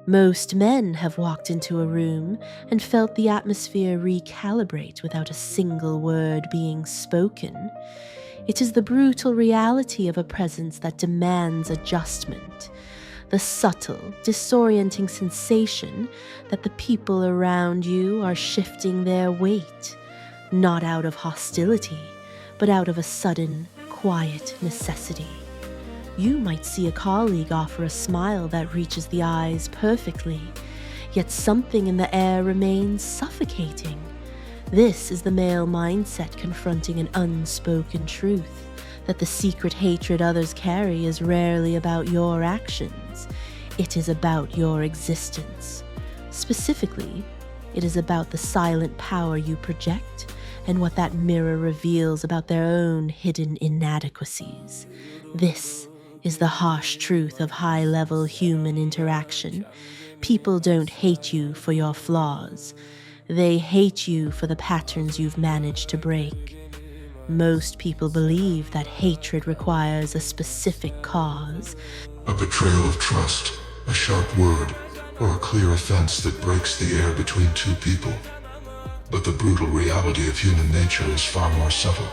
Most men have walked into a room and felt the atmosphere recalibrate without a single word being spoken. It is the brutal reality of a presence that demands adjustment, the subtle, disorienting sensation that the people around you are shifting their weight, not out of hostility, but out of a sudden, quiet necessity. You might see a colleague offer a smile that reaches the eyes perfectly, yet something in the air remains suffocating. This is the male mindset confronting an unspoken truth, that the secret hatred others carry is rarely about your actions. It is about your existence. Specifically, it is about the silent power you project and what that mirror reveals about their own hidden inadequacies. This is the harsh truth of high-level human interaction. People don't hate you for your flaws. They hate you for the patterns you've managed to break. Most people believe that hatred requires a specific cause. A betrayal of trust, a sharp word, or a clear offense that breaks the air between two people. But the brutal reality of human nature is far more subtle.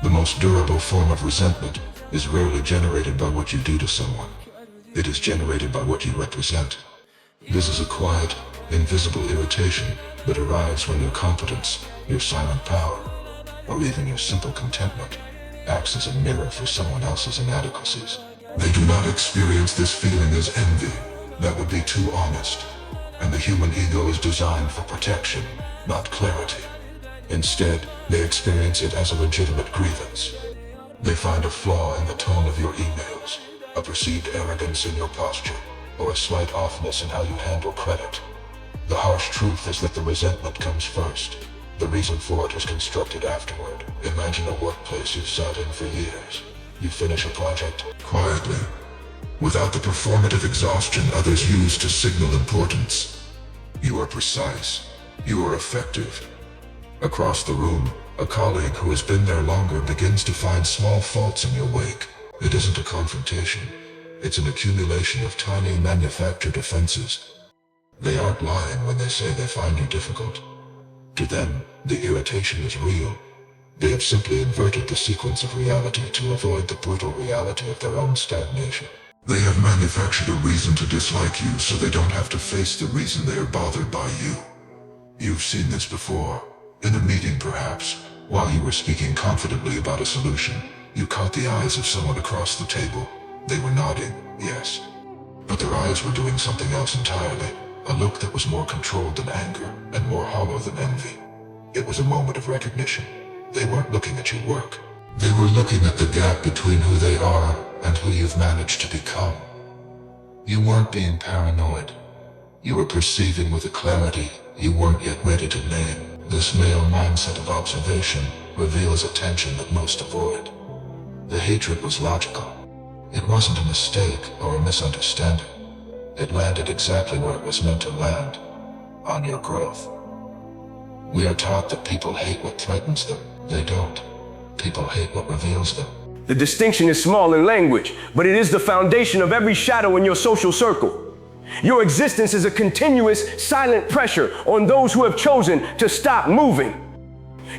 The most durable form of resentment is rarely generated by what you do to someone. It is generated by what you represent. This is a quiet, invisible irritation that arrives when your competence, your silent power, or even your simple contentment acts as a mirror for someone else's inadequacies. They do not experience this feeling as envy. That would be too honest. And the human ego is designed for protection, not clarity. Instead, they experience it as a legitimate grievance. They find a flaw in the tone of your emails, a perceived arrogance in your posture, or a slight offness in how you handle credit. The harsh truth is that the resentment comes first. The reason for it is constructed afterward. Imagine a workplace you've sat in for years. You finish a project quietly, without the performative exhaustion others use to signal importance. You are precise. You are effective. Across the room, a colleague who has been there longer begins to find small faults in your wake. It isn't a confrontation. It's an accumulation of tiny manufactured offenses. They aren't lying when they say they find you difficult. To them, the irritation is real. They have simply inverted the sequence of reality to avoid the brutal reality of their own stagnation. They have manufactured a reason to dislike you so they don't have to face the reason they are bothered by you. You've seen this before. In a meeting perhaps, while you were speaking confidently about a solution, you caught the eyes of someone across the table. They were nodding, yes. But their eyes were doing something else entirely, a look that was more controlled than anger and more hollow than envy. It was a moment of recognition. They weren't looking at your work. They were looking at the gap between who they are and who you've managed to become. You weren't being paranoid. You were perceiving with a clarity you weren't yet ready to name. This male mindset of observation reveals a tension that most avoid. The hatred was logical. It wasn't a mistake or a misunderstanding. It landed exactly where it was meant to land, on your growth. We are taught that people hate what threatens them. They don't. People hate what reveals them. The distinction is small in language, but it is the foundation of every shadow in your social circle. Your existence is a continuous, silent pressure on those who have chosen to stop moving.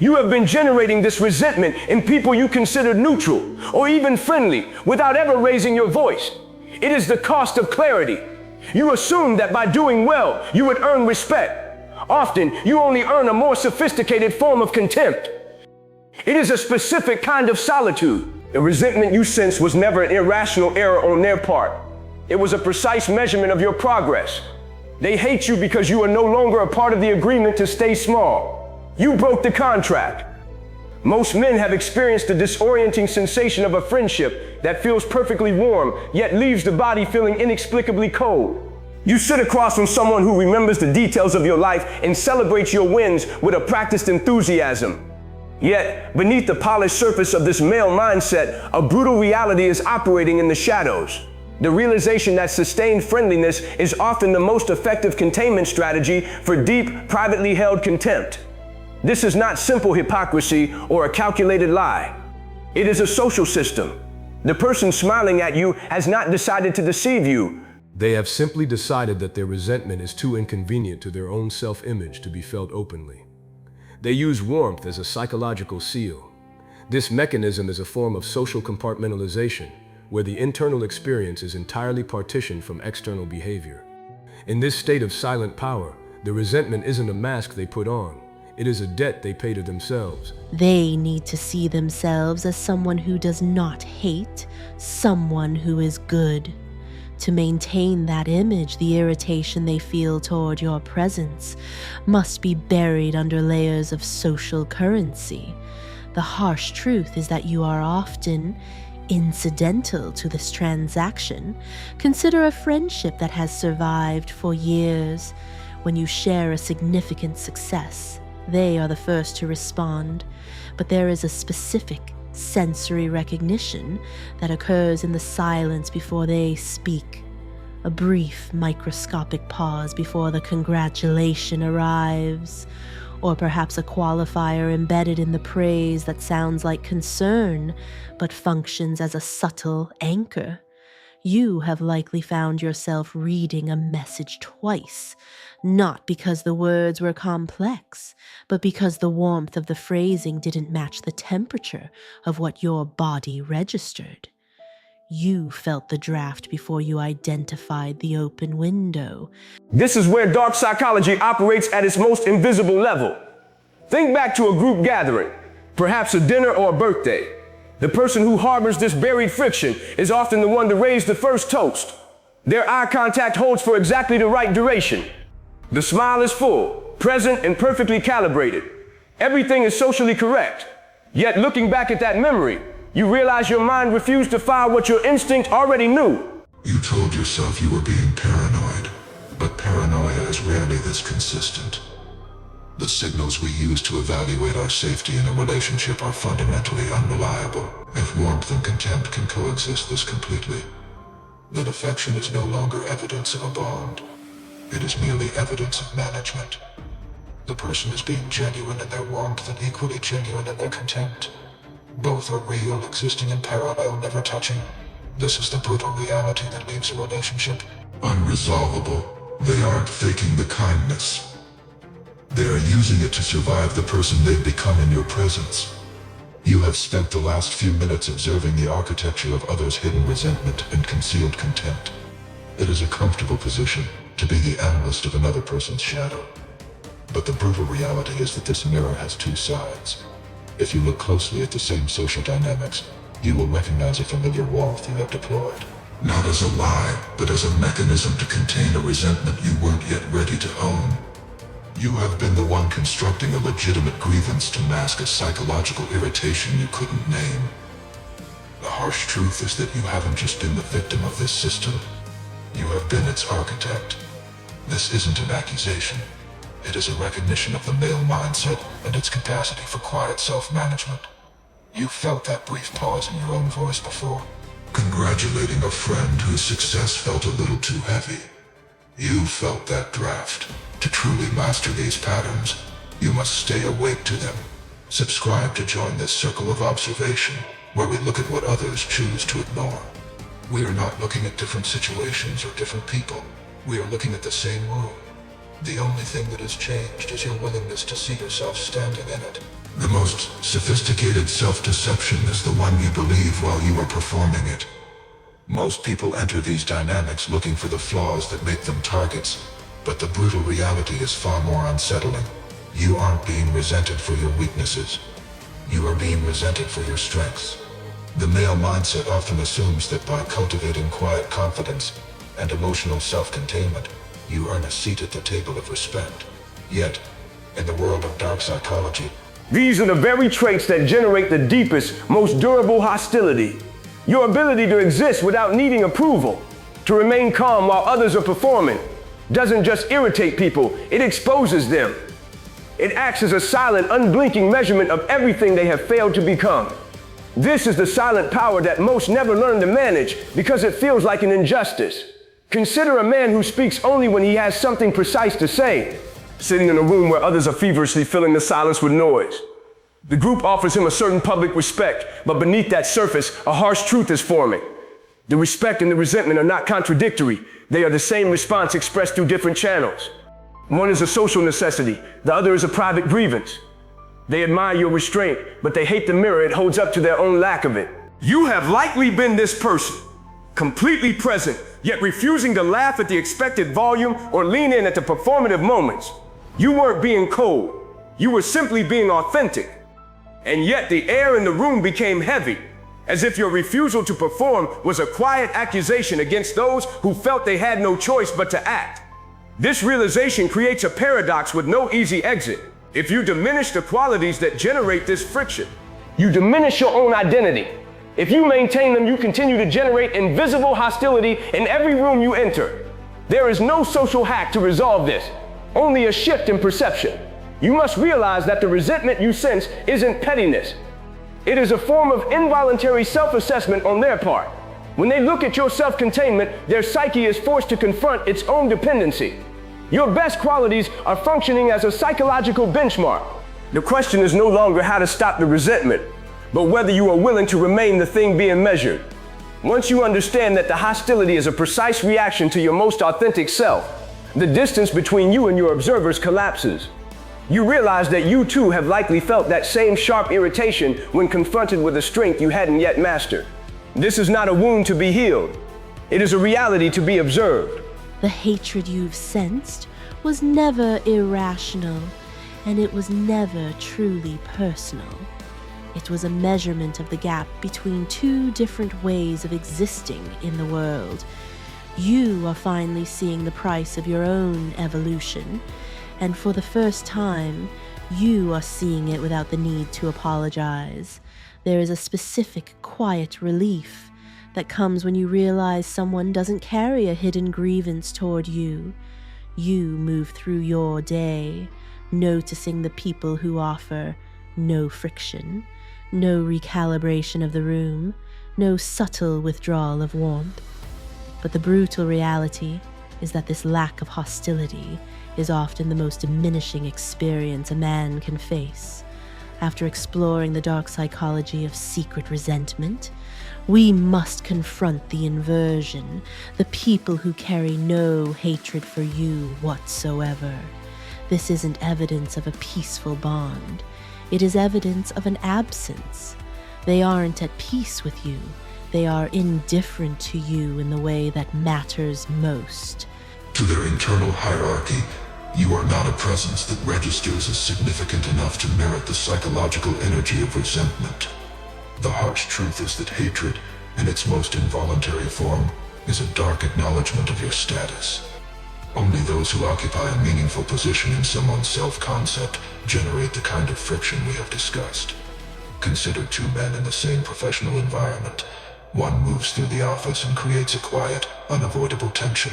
You have been generating this resentment in people you consider neutral or even friendly without ever raising your voice. It is the cost of clarity. You assume that by doing well, you would earn respect. Often, you only earn a more sophisticated form of contempt. It is a specific kind of solitude. The resentment you sense was never an irrational error on their part. It was a precise measurement of your progress. They hate you because you are no longer a part of the agreement to stay small. You broke the contract. Most men have experienced the disorienting sensation of a friendship that feels perfectly warm, yet leaves the body feeling inexplicably cold. You sit across from someone who remembers the details of your life and celebrates your wins with a practiced enthusiasm. Yet, beneath the polished surface of this male mindset, a brutal reality is operating in the shadows. The realization that sustained friendliness is often the most effective containment strategy for deep, privately held contempt. This is not simple hypocrisy or a calculated lie. It is a social system. The person smiling at you has not decided to deceive you. They have simply decided that their resentment is too inconvenient to their own self-image to be felt openly. They use warmth as a psychological seal. This mechanism is a form of social compartmentalization, where the internal experience is entirely partitioned from external behavior. In this state of silent power, the resentment isn't a mask they put on. It is a debt they pay to themselves. They need to see themselves as someone who does not hate, someone who is good. To maintain that image, the irritation they feel toward your presence must be buried under layers of social currency. The harsh truth is that you are often incidental to this transaction. Consider a friendship that has survived for years. When you share a significant success, they are the first to respond, but there is a specific sensory recognition that occurs in the silence before they speak. A brief, microscopic pause before the congratulation arrives, or perhaps a qualifier embedded in the praise that sounds like concern, but functions as a subtle anchor. You have likely found yourself reading a message twice, not because the words were complex, but because the warmth of the phrasing didn't match the temperature of what your body registered. You felt the draft before you identified the open window. This is where dark psychology operates at its most invisible level. Think back to a group gathering, perhaps a dinner or a birthday. The person who harbors this buried friction is often the one to raise the first toast. Their eye contact holds for exactly the right duration. The smile is full, present, and perfectly calibrated. Everything is socially correct. Yet looking back at that memory, you realize your mind refused to fire what your instinct already knew. You told yourself you were being paranoid, but paranoia is rarely this consistent. The signals we use to evaluate our safety in a relationship are fundamentally unreliable. If warmth and contempt can coexist this completely, then affection is no longer evidence of a bond. It is merely evidence of management. The person is being genuine in their warmth and equally genuine in their contempt. Both are real, existing in parallel, never touching. This is the brutal reality that leaves a relationship unresolvable. They aren't faking the kindness. They are using it to survive the person they've become in your presence. You have spent the last few minutes observing the architecture of others' hidden resentment and concealed contempt. It is a comfortable position to be the analyst of another person's shadow. But the brutal reality is that this mirror has two sides. If you look closely at the same social dynamics, you will recognize a familiar warmth you have deployed. Not as a lie, but as a mechanism to contain a resentment you weren't yet ready to own. You have been the one constructing a legitimate grievance to mask a psychological irritation you couldn't name. The harsh truth is that you haven't just been the victim of this system. You have been its architect. This isn't an accusation. It is a recognition of the male mindset and its capacity for quiet self-management. You felt that brief pause in your own voice before. Congratulating a friend whose success felt a little too heavy. You felt that draft. To truly master these patterns, you must stay awake to them. Subscribe to join this circle of observation, where we look at what others choose to ignore. We are not looking at different situations or different people. We are looking at the same room. The only thing that has changed is your willingness to see yourself standing in it. The most sophisticated self-deception is the one you believe while you are performing it. Most people enter these dynamics looking for the flaws that make them targets, but the brutal reality is far more unsettling. You aren't being resented for your weaknesses. You are being resented for your strengths. The male mindset often assumes that by cultivating quiet confidence and emotional self-containment, you earn a seat at the table of respect. Yet, in the world of dark psychology, these are the very traits that generate the deepest, most durable hostility. Your ability to exist without needing approval, to remain calm while others are performing, doesn't just irritate people, it exposes them. It acts as a silent, unblinking measurement of everything they have failed to become. This is the silent power that most never learn to manage because it feels like an injustice. Consider a man who speaks only when he has something precise to say, sitting in a room where others are feverishly filling the silence with noise. The group offers him a certain public respect, but beneath that surface, a harsh truth is forming. The respect and the resentment are not contradictory. They are the same response expressed through different channels. One is a social necessity, the other is a private grievance. They admire your restraint, but they hate the mirror it holds up to their own lack of it. You have likely been this person, completely present, yet refusing to laugh at the expected volume or lean in at the performative moments. You weren't being cold, you were simply being authentic. And yet the air in the room became heavy, as if your refusal to perform was a quiet accusation against those who felt they had no choice but to act. This realization creates a paradox with no easy exit. If you diminish the qualities that generate this friction, you diminish your own identity. If you maintain them, you continue to generate invisible hostility in every room you enter. There is no social hack to resolve this, only a shift in perception. You must realize that the resentment you sense isn't pettiness. It is a form of involuntary self-assessment on their part. When they look at your self-containment, their psyche is forced to confront its own dependency. Your best qualities are functioning as a psychological benchmark. The question is no longer how to stop the resentment, but whether you are willing to remain the thing being measured. Once you understand that the hostility is a precise reaction to your most authentic self, the distance between you and your observers collapses. You realize that you too have likely felt that same sharp irritation when confronted with a strength you hadn't yet mastered. This is not a wound to be healed. It is a reality to be observed. The hatred you've sensed was never irrational, and it was never truly personal. It was a measurement of the gap between two different ways of existing in the world. You are finally seeing the price of your own evolution, and for the first time, you are seeing it without the need to apologize. There is a specific, quiet relief that comes when you realize someone doesn't carry a hidden grievance toward you. You move through your day, noticing the people who offer no friction, no recalibration of the room, no subtle withdrawal of warmth. But the brutal reality is that this lack of hostility is often the most diminishing experience a man can face. After exploring the dark psychology of secret resentment, we must confront the inversion, the people who carry no hatred for you whatsoever. This isn't evidence of a peaceful bond. It is evidence of an absence. They aren't at peace with you. They are indifferent to you in the way that matters most. To their internal hierarchy, you are not a presence that registers as significant enough to merit the psychological energy of resentment. The harsh truth is that hatred, in its most involuntary form, is a dark acknowledgement of your status. Only those who occupy a meaningful position in someone's self-concept generate the kind of friction we have discussed. Consider two men in the same professional environment. One moves through the office and creates a quiet, unavoidable tension.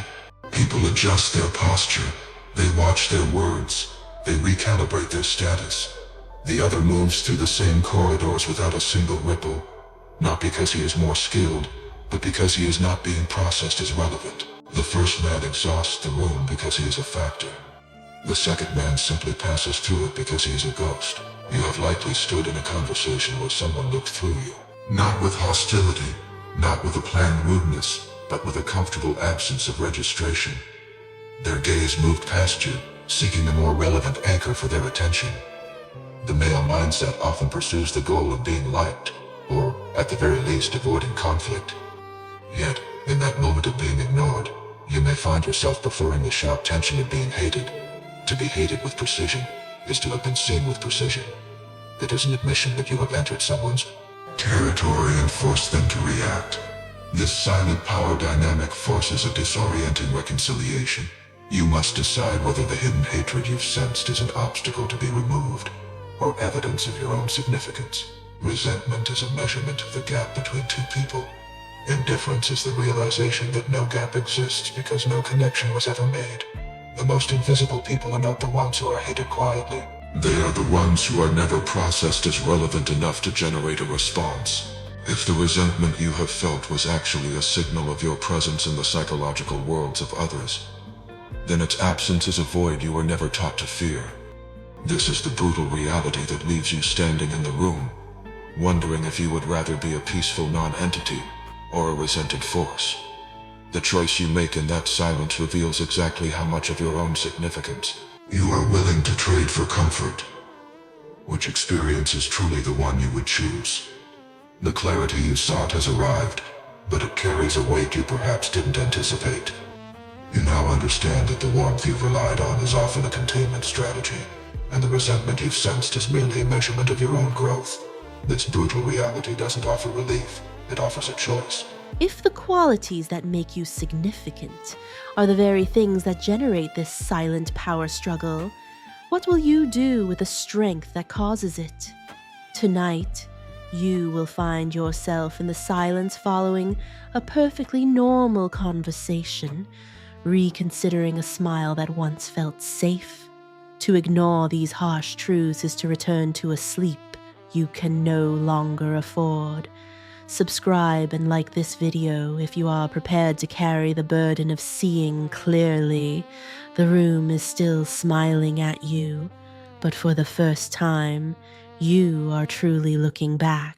People adjust their posture, they watch their words, they recalibrate their status. The other moves through the same corridors without a single ripple, not because he is more skilled, but because he is not being processed as relevant. The first man exhausts the room because he is a factor. The second man simply passes through it because he is a ghost. You have likely stood in a conversation where someone looked through you. Not with hostility, not with a planned rudeness, but with a comfortable absence of registration. Their gaze moved past you, seeking a more relevant anchor for their attention. The male mindset often pursues the goal of being liked, or, at the very least, avoiding conflict. Yet, in that moment of being ignored, you may find yourself preferring the sharp tension of being hated. To be hated with precision is to have been seen with precision. It is an admission that you have entered someone's territory and forced them to react. This silent power dynamic forces a disorienting reconciliation. You must decide whether the hidden hatred you've sensed is an obstacle to be removed, or evidence of your own significance. Resentment is a measurement of the gap between two people. Indifference is the realization that no gap exists because no connection was ever made. The most invisible people are not the ones who are hated quietly. They are the ones who are never processed as relevant enough to generate a response. If the resentment you have felt was actually a signal of your presence in the psychological worlds of others, then its absence is a void you were never taught to fear. This is the brutal reality that leaves you standing in the room, wondering if you would rather be a peaceful non-entity, or a resented force. The choice you make in that silence reveals exactly how much of your own significance you are willing to trade for comfort. Which experience is truly the one you would choose? The clarity you sought has arrived, but it carries a weight you perhaps didn't anticipate. You now understand that the warmth you've relied on is often a containment strategy, and the resentment you've sensed is merely a measurement of your own growth. This brutal reality doesn't offer relief, it offers a choice. If the qualities that make you significant are the very things that generate this silent power struggle, what will you do with the strength that causes it? Tonight, you will find yourself in the silence following a perfectly normal conversation, reconsidering a smile that once felt safe. To ignore these harsh truths is to return to a sleep you can no longer afford. Subscribe and like this video if you are prepared to carry the burden of seeing clearly. The room is still smiling at you, but for the first time, you are truly looking back.